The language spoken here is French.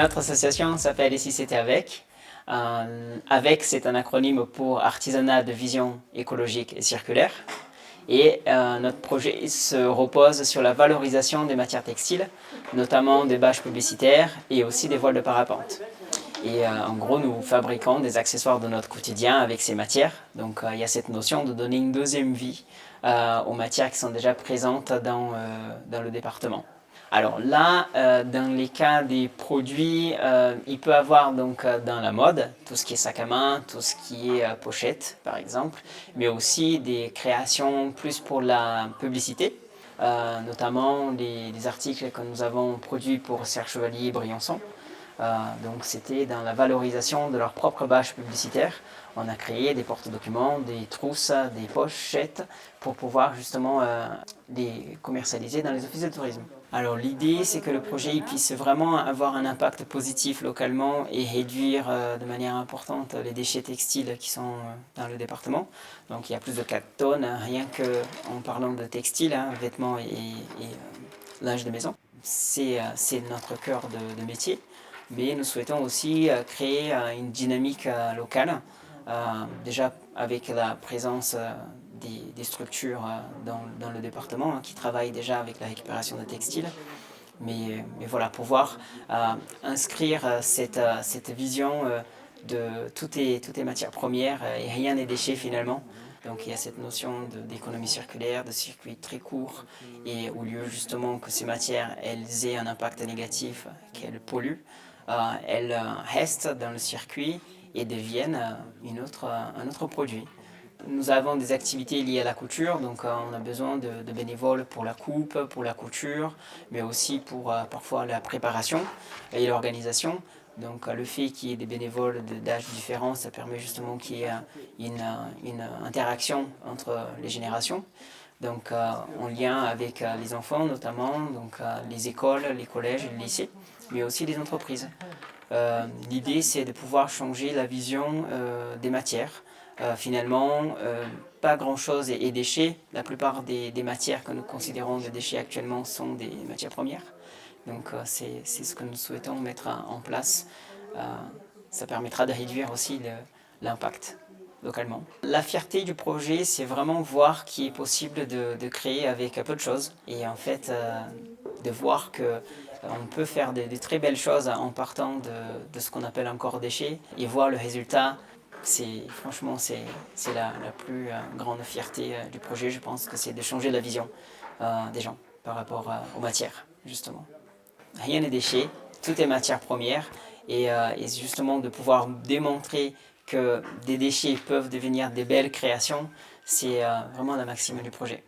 Notre association s'appelle Ici c'était avec. Avec, c'est un acronyme pour Artisanat de vision écologique et circulaire. Et notre projet se repose sur la valorisation des matières textiles, notamment des bâches publicitaires et aussi des voiles de parapente. Et en gros, nous fabriquons des accessoires de notre quotidien avec ces matières. Donc il y a cette notion de donner une deuxième vie aux matières qui sont déjà présentes dans le département. Alors là, dans les cas des produits, il peut y avoir donc dans la mode, tout ce qui est sac à main, tout ce qui est pochette par exemple, mais aussi des créations plus pour la publicité, notamment des articles que nous avons produits pour Serre Chevalier et Briançon. Donc c'était dans la valorisation de leur propre bâche publicitaire. On a créé des porte-documents, des trousses, des pochettes pour pouvoir justement les commercialiser dans les offices de tourisme. Alors l'idée c'est que le projet puisse vraiment avoir un impact positif localement et réduire de manière importante les déchets textiles qui sont dans le département. Donc il y a plus de 4 tonnes rien qu'en parlant de textiles, hein, vêtements et linge de maison. C'est notre cœur de métier. Mais nous souhaitons aussi créer une dynamique locale, déjà avec la présence des structures dans le département qui travaillent déjà avec la récupération de textiles. Mais voilà, pouvoir inscrire cette vision de tout est matière première et rien n'est déchet finalement. Donc il y a cette notion d'économie circulaire, de circuit très court, et au lieu justement que ces matières elles aient un impact négatif, qu'elles polluent, elles restent dans le circuit et deviennent un autre produit. Nous avons des activités liées à la couture, donc on a besoin de bénévoles pour la coupe, pour la couture, mais aussi pour parfois la préparation et l'organisation. Donc le fait qu'il y ait des bénévoles d'âges différents, ça permet justement qu'il y ait une interaction entre les générations. Donc en lien avec les enfants notamment, donc les écoles, les collèges, les lycées, mais aussi les entreprises. L'idée c'est de pouvoir changer la vision des matières. Finalement, pas grand chose est déchet. La plupart des matières que nous considérons des déchets actuellement sont des matières premières. Donc c'est ce que nous souhaitons mettre en place. Ça permettra de réduire aussi l'impact localement. La fierté du projet, c'est vraiment voir qu'il est possible de créer avec peu de choses. Et en fait, de voir qu'on peut faire des très belles choses en partant de ce qu'on appelle encore déchets et voir le résultat. Franchement, c'est la plus grande fierté du projet, je pense que c'est de changer la vision des gens par rapport aux matières, justement. Rien n'est déchet, tout est matière première, et justement de pouvoir démontrer que des déchets peuvent devenir des belles créations, c'est vraiment la maxime du projet.